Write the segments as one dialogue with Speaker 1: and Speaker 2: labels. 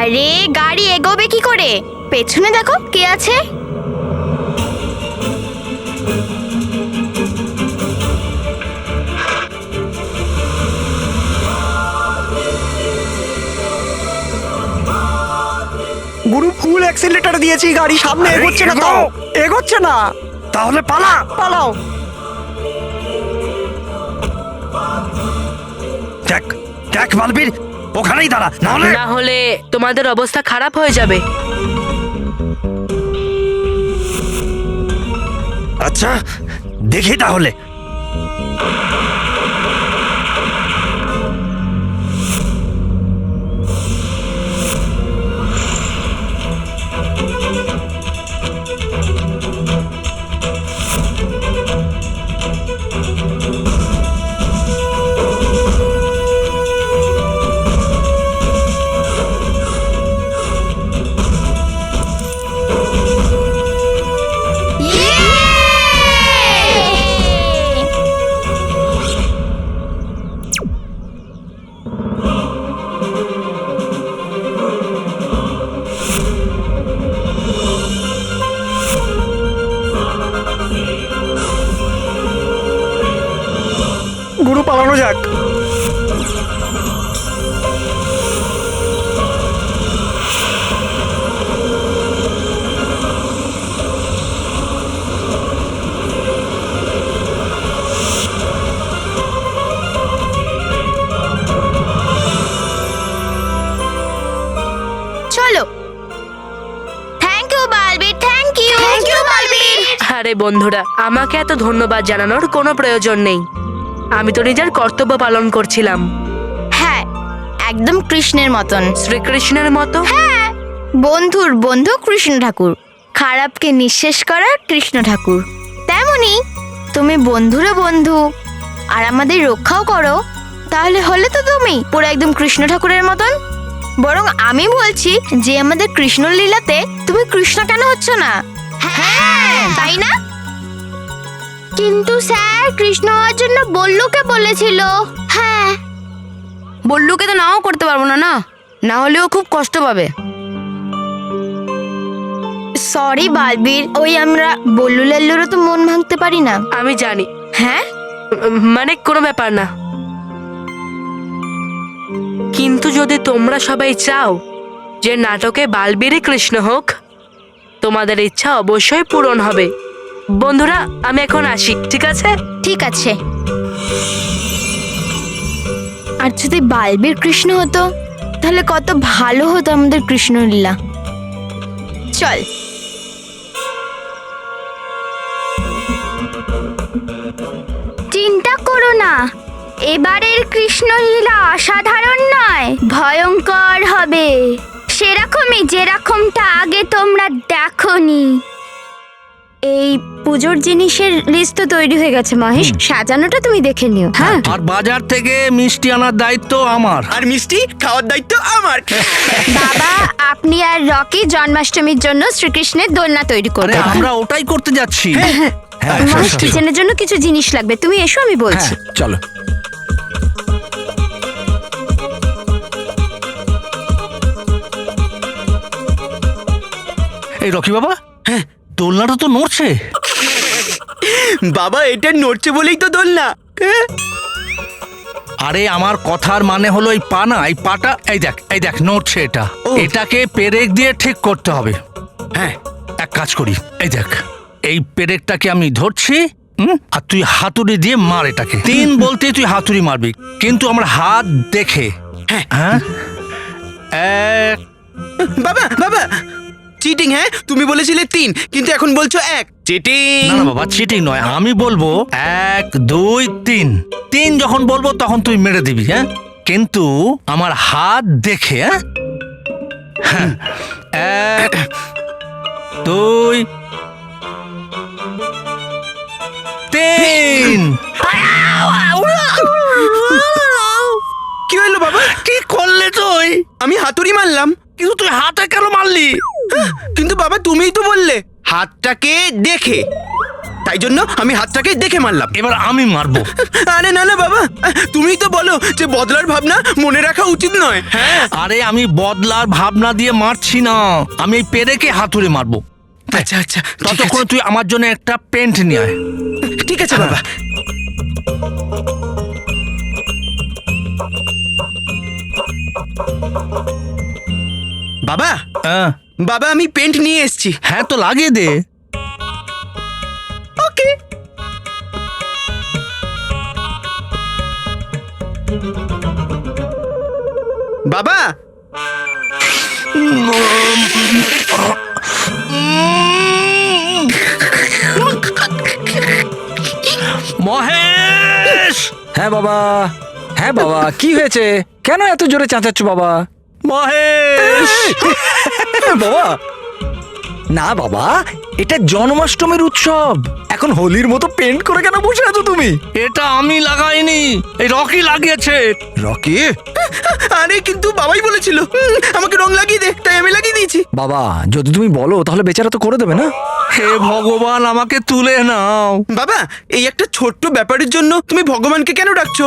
Speaker 1: আরে গাড়ি এগোবে কি করে? পেছনে দেখো কে আছে।
Speaker 2: গুরু ফুল অ্যাক্সিলারেটর দিয়েছি, গাড়ি সামনে এগোচ্ছে না, তো এগোচ্ছে না।
Speaker 3: তাহলে পালা।
Speaker 2: পালাও।
Speaker 3: দেখ দেখ বালবীর, ওখানেই দাঁড়া,
Speaker 4: না হলে তোমাদের অবস্থা খারাপ হয়ে যাবে।
Speaker 3: আচ্ছা দেখি তাহলে।
Speaker 2: গুরু পালানো যাক।
Speaker 1: চলো। Thank you Balbir, thank you. Thank you Balbir.
Speaker 4: আরে বন্ধুরা, আমাকে এত ধন্যবাদ জানানোর কোনো প্রয়োজন নেই। আমি তো নিজের কর্তব্য পালন করছিলাম।
Speaker 1: হ্যাঁ, একদম কৃষ্ণের মতন।
Speaker 4: শ্রীকৃষ্ণের মতো।
Speaker 1: হ্যাঁ, বন্ধুর বন্ধু কৃষ্ণ ঠাকুর, খারাপকে নিঃশেষ করা কৃষ্ণ ঠাকুর। তেমনি তুমি বন্ধুরও বন্ধু আর আমাদের রক্ষাও করো। তাহলে হলে তো তুমি পুরো একদম কৃষ্ণ ঠাকুরের মতন। বরং আমি বলছি যে আমাদের কৃষ্ণ লীলাতে তুমি কৃষ্ণ কেন হচ্ছ না? হ্যাঁ, তাই না? কিন্তু স্যার, কৃষ্ণ হওয়ার জন্য বল্লুকে বলেছিল। হ্যাঁ,
Speaker 5: বল্লুকে তো নাও করতে পারবো না, না হলেও খুব কষ্ট পাবে।
Speaker 1: সরি বালবীর, ওই আমরা বল্লু লাল্লুরও তো মন ভাঙতে পারি না।
Speaker 4: আমি জানি,
Speaker 1: হ্যাঁ,
Speaker 4: মানে কোনো ব্যাপার না। কিন্তু যদি তোমরা সবাই চাও যে নাটকে বালবীরই কৃষ্ণ হোক, তোমাদের ইচ্ছা অবশ্যই পূরণ হবে। বন্ধুরা, আমি এখন আসি, ঠিক আছে?
Speaker 1: ঠিক আছে। আর যদি বালবীর কৃষ্ণ হতো তাহলে কত ভালো হতো আমাদের কৃষ্ণলীলা। চল। চিন্তা করো না, এবারের কৃষ্ণলীলা অসাধারণ নয়, ভয়ঙ্কর হবে। সেরকমই যেরকমটা আগে তোমরা দেখোনি। এই পুজোর জিনিসের লিস্ট তো তৈরি হয়ে গেছে মহেশ, সাজানোটা তুমি দেখে নিও। হ্যাঁ,
Speaker 3: আর বাজার থেকে মিষ্টি আনার দায়িত্ব আমার।
Speaker 2: আর মিষ্টি খাওয়ার দায়িত্ব আমার।
Speaker 1: বাবা, আপনি আর রকি জন্মাষ্টমীর জন্য শ্রীকৃষ্ণের দোলনা তৈরি
Speaker 3: আরে
Speaker 1: করবেন।
Speaker 3: আমরা ওটাই করতে যাচ্ছি। হ্যাঁ,
Speaker 1: মহেশ, কিচেনের জন্য কিছু জিনিস লাগবে, তুমি এসো, আমি বলছি।
Speaker 3: হ্যাঁ, চলো। এই রকি বাবা, হ্যাঁ, দোলনাটা তো নড়ছে।
Speaker 2: বাবা, এটা নড়ছে বলেই তো দোলনা।
Speaker 3: আরে আমার কথার মানে হলো এই পা না, এই পাটা, এই দেখ নড়ছে। এটা এটাকে পেরেক দিয়ে ঠিক করতে হবে। হ্যাঁ, এক কাজ করি, এই দেখ, এই পেরেকটাকে আমি ধরছি, আর তুই হাতুড়ি দিয়ে মার এটাকে। 3 বলতে তুই হাতুড়ি মারবি, কিন্তু আমার হাত দেখে। হ্যাঁ, এক।
Speaker 2: বাবা বাবা, চিটিং। হ্যাঁ, তুমি বলেছিলে 3, কিন্তু এখন বলছো 1। চিটিং।
Speaker 3: না বাবা, চিটিং নয়। আমি বলবো 1 2 3। 3 যখন বলবো তখন তুই মেরে দিবি। হ্যাঁ, কিন্তু আমার হাত দেখে। হ্যাঁ, 1 2 3।
Speaker 2: কি হলো বাবা?
Speaker 3: কি করলে তুই?
Speaker 2: আমি হাতুড়ি মারলাম।
Speaker 3: কিন্তু তুই হাতে কেন মারলি?
Speaker 2: কিন্তু বাবা, তুমিই তো বললে হাতটাকে দেখে। তাই জন্য আমি হাতটাকে দেখে মারলাম।
Speaker 3: এবার আমি মারবো।
Speaker 2: আরে না না বাবা, তুমি তো বলো যে বদলার ভাবনা মনে রাখা উচিত নয়। হ্যাঁ
Speaker 3: আরে আমি বদলার ভাবনা দিয়ে মারছি না, আমি এই পেরেকে হাতুড়ে মারবো।
Speaker 2: আচ্ছা আচ্ছা ঠিক
Speaker 3: ততক্ষণ
Speaker 2: আছে,
Speaker 3: তুই আমার জন্য একটা পেন্ট নিয়ে আয়।
Speaker 2: ঠিক আছে বাবা। বাবা
Speaker 3: হ্যাঁ
Speaker 2: বাবা আমি পেন্ট নিয়ে এসেছি।
Speaker 3: হ্যাঁ তো লাগিয়ে দে।
Speaker 2: ওকে। বাবা
Speaker 3: মহেশ,
Speaker 6: হ্যাঁ বাবা, হ্যাঁ বাবা, কি হয়েছে? কেন এত জোরে চেঁচাচ্ছ বাবা?
Speaker 3: মহেশ,
Speaker 6: বাবা না বাবা, এটা জন্মাষ্টমীর উৎসব, এখন হোলির মতো পেন্ট করে কেন বসে আছো তুমি?
Speaker 3: এটা আমি লাগাইনি, এই রকি লাগিয়েছে।
Speaker 6: রকি,
Speaker 2: আরে কিন্তু বাবাই বলেছিল আমাকে রং লাগিয়ে দে, তাই আমি লাগিয়ে দিয়েছি।
Speaker 6: বাবা যদি তুমি বলো তাহলে বেচারা তো করে দেবে না?
Speaker 3: হে ভগবান, আমাকে তুলে নাও।
Speaker 2: বাবা এই একটা ছোট্ট ব্যাপারের জন্য তুমি ভগবানকে কেন ডাকছো?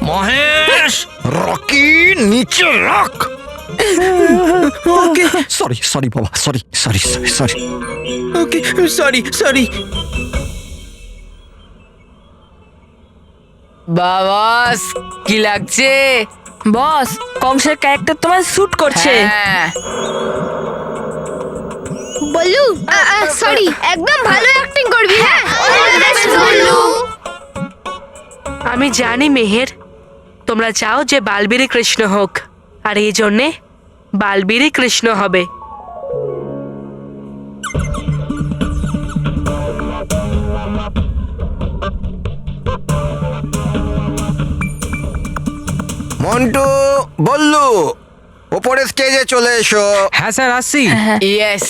Speaker 3: মহেশ,
Speaker 6: রকি নিচে রাখ।
Speaker 2: ওকে
Speaker 6: সরি সরি বাবা, sorry sorry sorry sorry.
Speaker 2: Okay sorry sorry.
Speaker 5: বাবাস কি লাগছে?
Speaker 4: বস, কংসের ক্যারেক্টার তোমার স্যুট করছে।
Speaker 5: হ্যাঁ
Speaker 1: বল্লু সরি, একদম ভালো অ্যাক্টিং করবি। হ্যাঁ অল দ্য বেস্ট বল্লু।
Speaker 4: আমি জানি মেহের, তোমরা চাও যে বালবীরই কৃষ্ণ হোক, আর এই জন্যে বালবীরই কৃষ্ণ হবে।
Speaker 7: মন্টু, বল্লু, ওপরে স্টেজে চলে এসো।
Speaker 6: হ্যাঁ স্যার আসছি।
Speaker 5: Yes.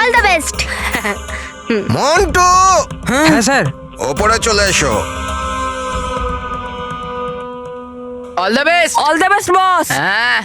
Speaker 1: All the best.
Speaker 7: Montu,
Speaker 6: হ্যাঁ স্যার।
Speaker 7: ওপরে চলে এসো।
Speaker 5: All the best.
Speaker 4: All the best boss.
Speaker 5: হ্যাঁ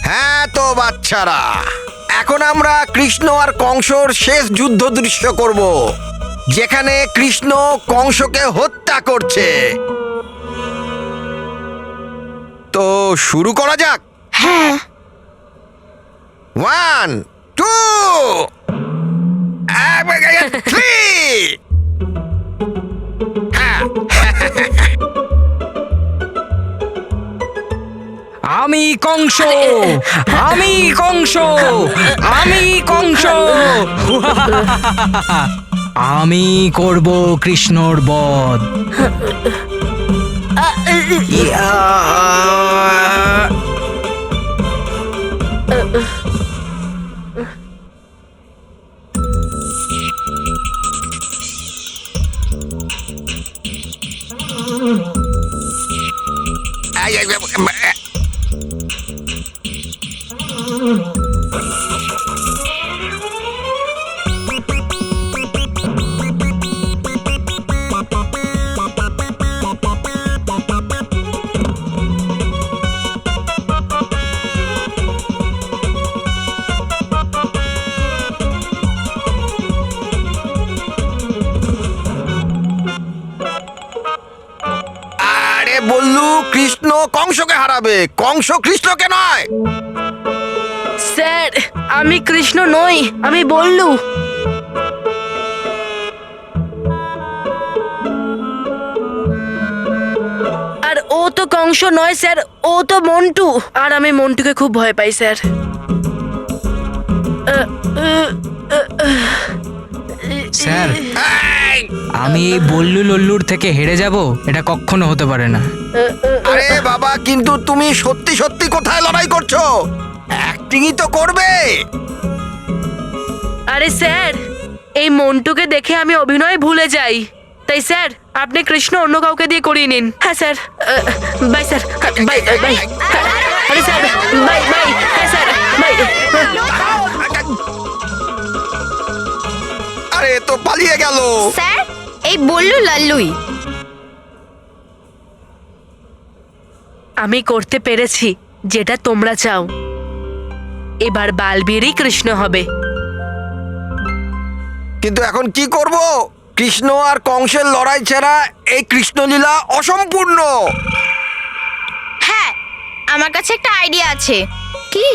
Speaker 7: হ্যাঁ তো বাচ্চারা, এখন আমরা কৃষ্ণ আর কংসর শেষ যুদ্ধ দৃশ্য করব, যেখানে কৃষ্ণ কংসকে হত্যা করছে। তো শুরু করা যাক।
Speaker 1: হ্যাঁ
Speaker 7: 1 2 3।
Speaker 6: আমি কংস, আমি কংস, আমি কংস। আমি করব কৃষ্ণর বধ।
Speaker 7: আরে বল্লু, কৃষ্ণ কংসকে হারাবে, কংস কৃষ্ণকে নয়।
Speaker 4: স্যার, আমি কৃষ্ণ নই, আমি বল্লু। আর ও তো কংস নয় স্যার, ও তো মন্টু, আর আমি মন্টুকে খুব ভয় পাই স্যার।
Speaker 6: স্যার,
Speaker 7: এই,
Speaker 6: আমি এই বল্লু লল্লুর থেকে হেরে যাব, এটা কখনো হতে পারে না।
Speaker 7: আরে বাবা, কিন্তু তুমি সত্যি সত্যি কোথায় লড়াই করছো? অ্যাক্টিংই তো করবে।
Speaker 4: আরে স্যার, এই মন্টুকে দেখে আমি অভিনয় ভুলে যাই, তাই স্যার আপনি কৃষ্ণ অন্য কাউকে দিয়ে করিয়ে নিন। হ্যাঁ sir, bye sir, bye bye bye. আরে স্যার, বাই বাই। হ্যাঁ স্যার।
Speaker 7: আরে তো পালিয়ে গেল।
Speaker 1: স্যার এই বললু লাল্লুই।
Speaker 4: আমি করতে পেরেছি যেটা তোমরা চাও। এবার বালবীরই কৃষ্ণ হবে।
Speaker 7: কিন্তু এখন কি করব? কৃষ্ণ আর কংসের লড়াই ছাড়া এই কৃষ্ণলীলা অসম্পূর্ণ।
Speaker 1: হ্যাঁ, আমার কাছে একটা আইডিয়া আছে। কি?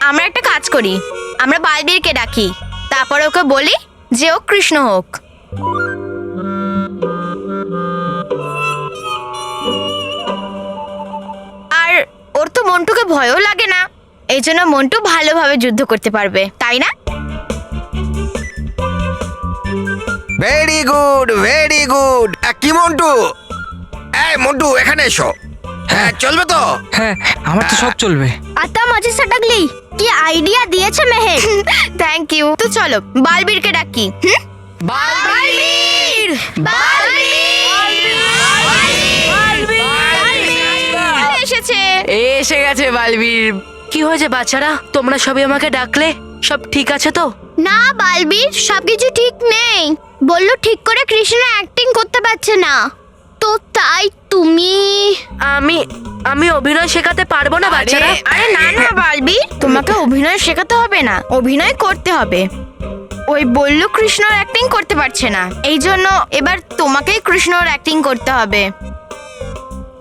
Speaker 1: আমরা একটা কাজ করি, আমরা বালবীরকে ডাকি, তারপর ওকে বলি যে ও কৃষ্ণ হোক। আর ওর তো মন্টুকে ভয়ও লাগে না, এই জন্য মন্টু ভালোভাবে যুদ্ধ করতে পারবে, তাই না?
Speaker 7: Very good, very good. কি মন্টু? এই মন্টু এখানে এসো। হ্যাঁ চলবে তো?
Speaker 6: হ্যাঁ, আমার তো সব চলবে।
Speaker 1: আতা মাঝে সাটাগলি কি আইডিয়া দিয়েছে মেহেক। Thank you. তো চলো বালবীরকে ডাকি। বালবীর, এসেছে।
Speaker 5: এসে গেছে বালবীর।
Speaker 4: কি হয়েছে বাচ্চারা, তোমরা সবাই আমাকে ডাকলে? সব ঠিক আছে তো?
Speaker 1: না বালবীর, সবকিছু ঠিক নেই। বললো ঠিক করে কৃষ্ণ অ্যাক্টিং করতে পারছে না, তো তাই তুমি।
Speaker 4: আমি অভিনয় শেখাতে পারবো না বাচ্চারা।
Speaker 1: আরে না না বালবীর, তোমাকে অভিনয় শেখাতে হবে না, অভিনয় করতে হবে। ওই বললো কৃষ্ণর অ্যাক্টিং করতে পারছে না, এই জন্য এবার তোমাকেই কৃষ্ণর অ্যাক্টিং করতে হবে।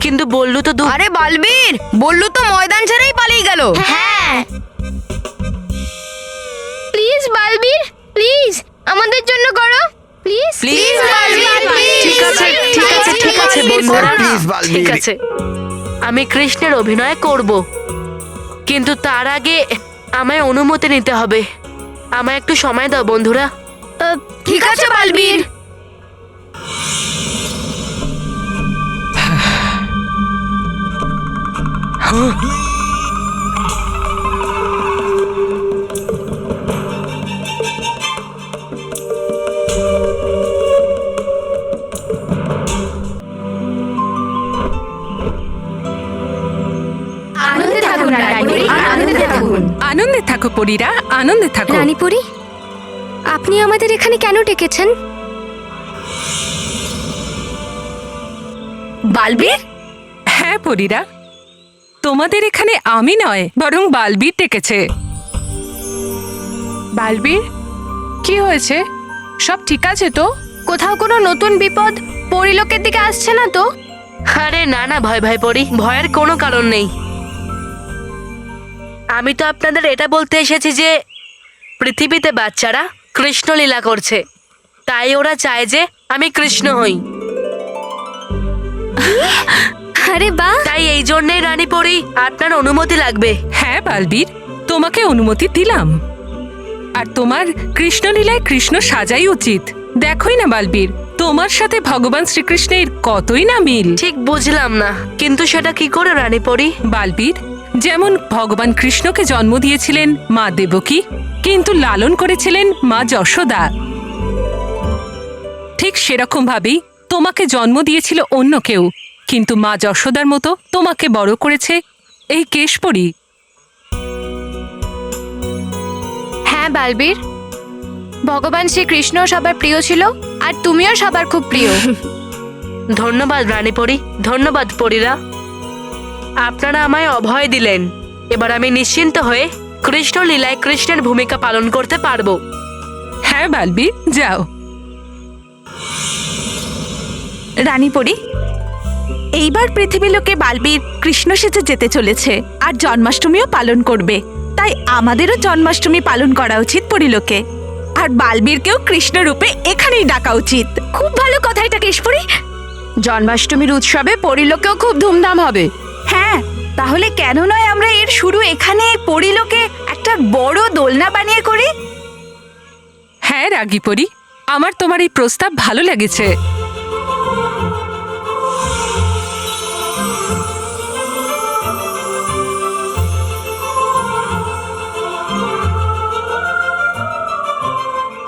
Speaker 4: কিন্তু বললু তো
Speaker 5: আরে বালবীর, বললু তো ময়দান ছেড়েই পালিয়ে গেল।
Speaker 1: হ্যাঁ, প্লিজ বালবীর, প্লিজ আমাদের জন্য করো, প্লিজ
Speaker 5: Please, বালবীর,
Speaker 4: ঠিক আছে ঠিক আছে ঠিক আছে বন্ধুরা,
Speaker 7: Please, বালবীর।
Speaker 4: ঠিক আছে, আমি কৃষ্ণের অভিনয় করব, কিন্তু তার আগে আমায় অনুমতি নিতে হবে। আমায় একটু সময় দাও বন্ধুরা।
Speaker 5: ঠিক আছে বালবীর।
Speaker 1: আনন্দে থাকুন রানীপুরি, আনন্দে থাকুন।
Speaker 8: আনন্দে থাকো পরীরা, আনন্দে থাকো।
Speaker 1: রানীপুরি, আপনি আমাদের এখানে কেন ডেকেছেন?
Speaker 8: বালবীর? হ্যাঁ পরীরা, তোমাদের এখানে আমি নয় বরং বালবীর ডেকেছে।
Speaker 9: বালবীর, কি হয়েছে? সব ঠিক আছে তো?
Speaker 1: কোথাও কোনো নতুন বিপদ পরিলোকের দিকে আসছে না তো?
Speaker 4: আরে না না, ভয় ভয় পড়ি, ভয়ের কোনো কারণ নেই। আমি তো আপনাদের এটা বলতে এসেছি যে পৃথিবীতে বাচ্চারা কৃষ্ণ লীলা করছে, তাই ওরা চায় যে আমি কৃষ্ণ হই।
Speaker 1: আরে বাহ,
Speaker 4: তাই এই জন্যই রানী পড়ি, আপনার অনুমতি লাগবে।
Speaker 8: হ্যাঁ বালবীর, তোমাকে অনুমতি দিলাম। আর তোমার কৃষ্ণলীলায় কৃষ্ণ সাজাই উচিত। দেখোই না বালবীর, তোমার সাথে ভগবান শ্রীকৃষ্ণের কতই না মিল।
Speaker 4: ঠিক বুঝলাম না, কিন্তু সেটা কি করে রানী পড়ি?
Speaker 8: বালবীর, যেমন ভগবান কৃষ্ণকে জন্ম দিয়েছিলেন মা দেবকী, কিন্তু লালন করেছিলেন মা যশোদা, ঠিক সেরকম ভাবেই তোমাকে জন্ম দিয়েছিল অন্য কেউ, কিন্তু মা যশোদার মতো তোমাকে বড় করেছে এই কেশপরী।
Speaker 9: হ্যাঁ বালবীর, ভগবান শ্রীকৃষ্ণ সবার প্রিয় ছিল, আর তুমিও সবার খুব প্রিয়।
Speaker 4: ধন্যবাদ রানী পড়ি, ধন্যবাদ পরীরা। আপনারা আমায় অভয় দিলেন, এবার আমি নিশ্চিন্ত হয়ে কৃষ্ণ লীলায় কৃষ্ণের ভূমিকা পালন করতে পারবো।
Speaker 8: হ্যাঁ বালবীর, যাও।
Speaker 10: রানীপরি, এইবার পৃথিবীলোকে বালবীর কৃষ্ণ সেজে যেতে চলেছে আর জন্মাষ্টমীও পালন করবে, তাই আমাদেরও জন্মাষ্টমী পালন করা উচিত পরিলোকে, আর বালবীরকেও কৃষ্ণ রূপে এখানেই ডাকা উচিত। খুব ভালো কথা এটা কেশপুরী।
Speaker 5: জন্মাষ্টমীর উৎসবে পরিলোকেও খুব ধুমধাম হবে।
Speaker 10: হ্যাঁ, তাহলে কেন নয় আমরা এর শুরু এখানে পরিলোকে একটা বড় দোলনা বানিয়ে করি?
Speaker 8: হ্যাঁ রাগী পরি, আমার তোমার এই প্রস্তাব ভালো লেগেছে।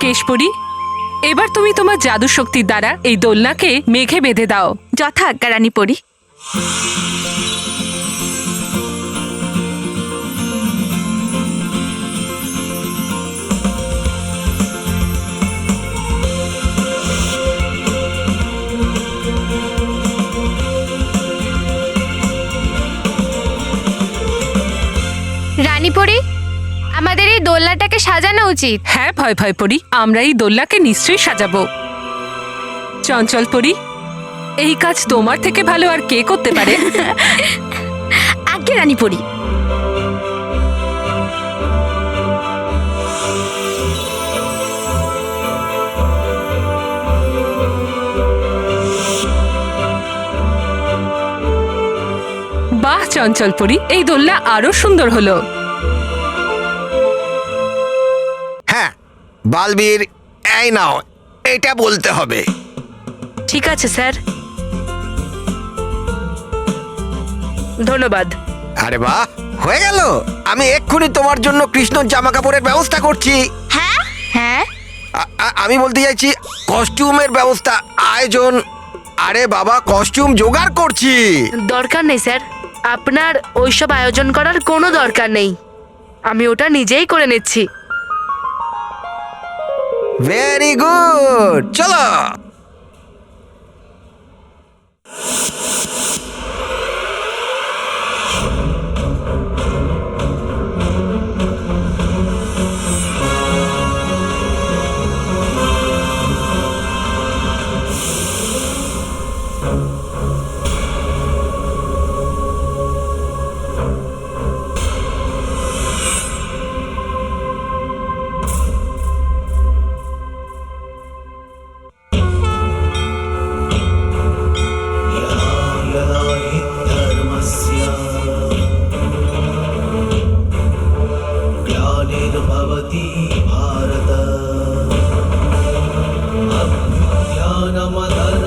Speaker 8: কেশপরি, এবার তুমি তোমার জাদু শক্তির দ্বারা এই দোলনাকে মেঘে বেঁধে দাও।
Speaker 10: যথা আজ্ঞা রানীপরি।
Speaker 9: দোলনাটাকে সাজানো উচিত।
Speaker 8: হ্যাঁ ভয় ভয় পড়ি, আমরা এই দোলনাকে নিশ্চয়ই সাজাবো। চঞ্চল পড়ি, এই কাজ তোমার থেকে ভালো আর কে করতে পারে?
Speaker 10: আগে রানী পড়ি।
Speaker 8: বাহ চঞ্চল পড়ি, এই দোলনা আরো সুন্দর হলো।
Speaker 7: হ্যাঁ বালবীর, এই নাও, এটা বলতে হবে।
Speaker 4: ঠিক আছে স্যার, ধন্যবাদ।
Speaker 7: আরে বাহ, হয়ে গেল। আমি এক্ষুনি তোমার জন্য কৃষ্ণর জামা কাপড়ের ব্যবস্থা করছি।
Speaker 1: হ্যাঁ,
Speaker 7: আমি বলতে চাইছি কস্টিউমের ব্যবস্থা, আয়োজন। আরে বাবা, কস্টিউম জোগাড় করছি।
Speaker 4: দরকার নেই স্যার, আপনার ওইসব আয়োজন করার কোনো দরকার নেই, আমি ওটা নিজেই করে নিচ্ছি।
Speaker 7: ভেরি গুড, চলো।
Speaker 11: ग्लानिर्भवति भारत अज्ञानमधर्मस्य